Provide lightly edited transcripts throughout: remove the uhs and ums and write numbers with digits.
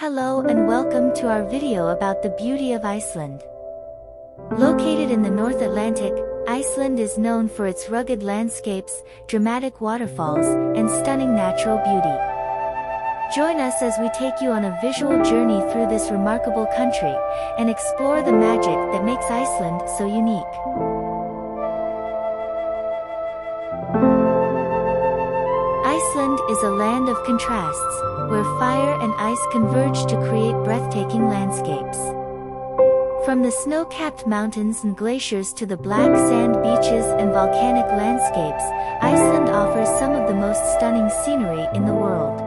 Hello and welcome to our video about the beauty of Iceland. Located in the North Atlantic, Iceland is known for its rugged landscapes, dramatic waterfalls, and stunning natural beauty. Join us as we take you on a visual journey through this remarkable country, and explore the magic that makes Iceland so unique. Iceland is a land of contrasts, where fire and ice converge to create breathtaking landscapes. From the snow-capped mountains and glaciers to the black sand beaches and volcanic landscapes, Iceland offers some of the most stunning scenery in the world.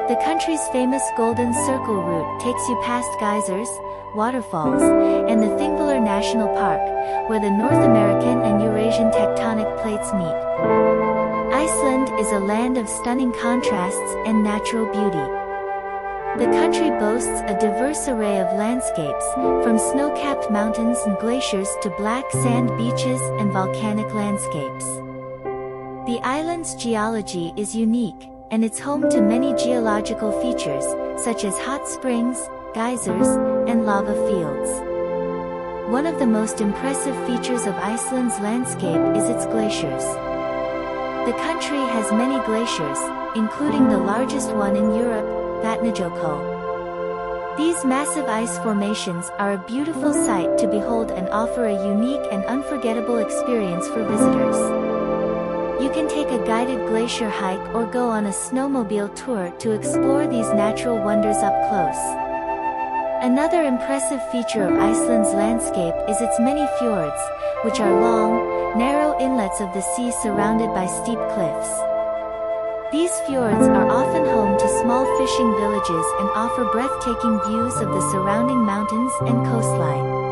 The country's famous Golden Circle route takes you past geysers, waterfalls, and the Thingvellir National Park, where the North American and Eurasian tectonic plates meet. Iceland is a land of stunning contrasts and natural beauty. The country boasts a diverse array of landscapes, from snow-capped mountains and glaciers to black sand beaches and volcanic landscapes. The island's geology is unique, and it's home to many geological features, such as hot springs, geysers, and lava fields. One of the most impressive features of Iceland's landscape is its glaciers. The country has many glaciers, including the largest one in Europe, Vatnajökull. These massive ice formations are a beautiful sight to behold and offer a unique and unforgettable experience for visitors. You can take a guided glacier hike or go on a snowmobile tour to explore these natural wonders up close. Another impressive feature of Iceland's landscape is its many fjords, which are long, narrow inlets of the sea surrounded by steep cliffs. These fjords are often home to small fishing villages and offer breathtaking views of the surrounding mountains and coastline.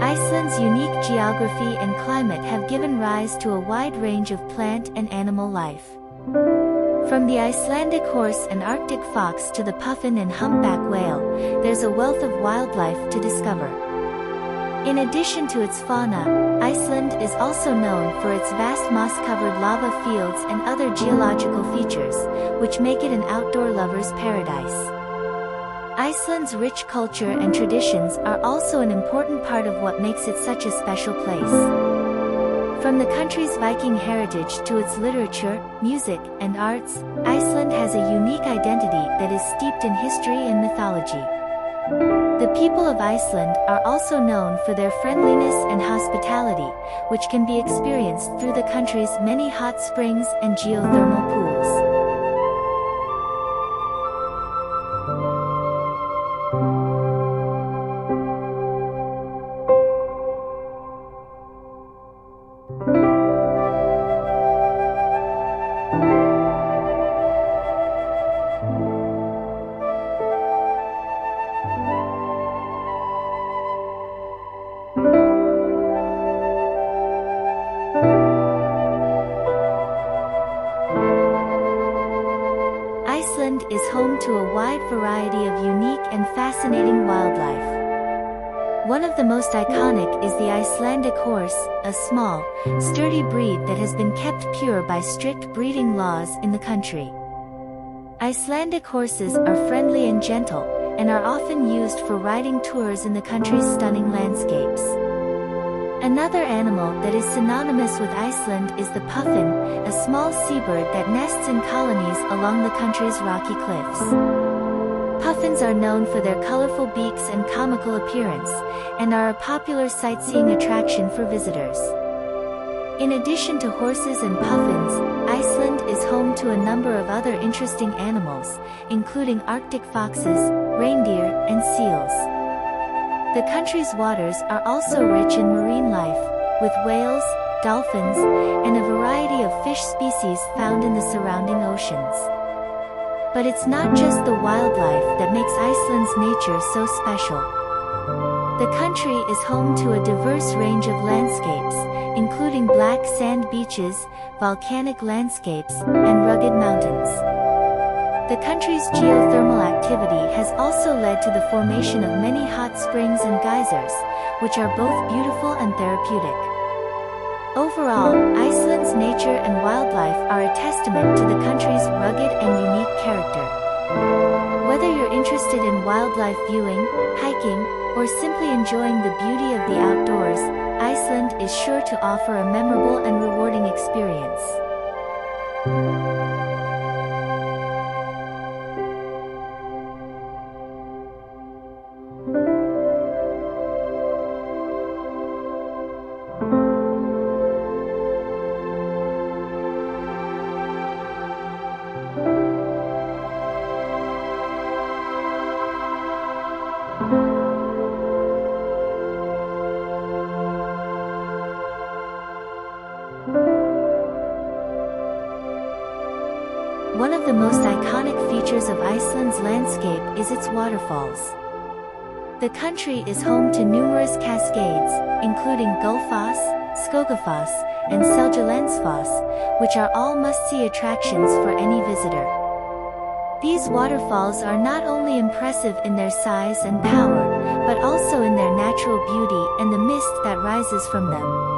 Iceland's unique geography and climate have given rise to a wide range of plant and animal life. From the Icelandic horse and Arctic fox to the puffin and humpback whale, there's a wealth of wildlife to discover. In addition to its fauna, Iceland is also known for its vast moss-covered lava fields and other geological features, which make it an outdoor lover's paradise. Iceland's rich culture and traditions are also an important part of what makes it such a special place. From the country's Viking heritage to its literature, music, and arts, Iceland has a unique identity that is steeped in history and mythology. The people of Iceland are also known for their friendliness and hospitality, which can be experienced through the country's many hot springs and geothermal pools. Iceland is home to a wide variety of unique and fascinating wildlife. One of the most iconic is the Icelandic horse, a small, sturdy breed that has been kept pure by strict breeding laws in the country. Icelandic horses are friendly and gentle, and are often used for riding tours in the country's stunning landscapes. Another animal that is synonymous with Iceland is the puffin, a small seabird that nests in colonies along the country's rocky cliffs. Puffins are known for their colorful beaks and comical appearance, and are a popular sightseeing attraction for visitors. In addition to horses and puffins, Iceland is home to a number of other interesting animals, including Arctic foxes, reindeer, and seals. The country's waters are also rich in marine life, with whales, dolphins, and a variety of fish species found in the surrounding oceans. But it's not just the wildlife that makes Iceland's nature so special. The country is home to a diverse range of landscapes, including black sand beaches, volcanic landscapes, and rugged mountains. The country's geothermal activity has also led to the formation of many hot springs and geysers, which are both beautiful and therapeutic. Overall, Iceland's nature and wildlife are a testament to the country's rugged and unique character. Whether you're interested in wildlife viewing, hiking, or simply enjoying the beauty of the outdoors, Iceland is sure to offer a memorable and rewarding experience. One of the most iconic features of Iceland's landscape is its waterfalls. The country is home to numerous cascades, including Gullfoss, Skogafoss, and Seljalandsfoss, which are all must-see attractions for any visitor. These waterfalls are not only impressive in their size and power, but also in their natural beauty and the mist that rises from them.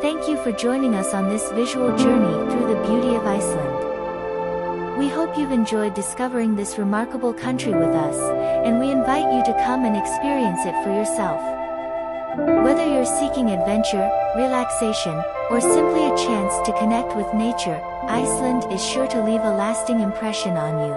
Thank you for joining us on this visual journey through the beauty of Iceland. We hope you've enjoyed discovering this remarkable country with us, and we invite you to come and experience it for yourself. Whether you're seeking adventure, relaxation, or simply a chance to connect with nature, Iceland is sure to leave a lasting impression on you.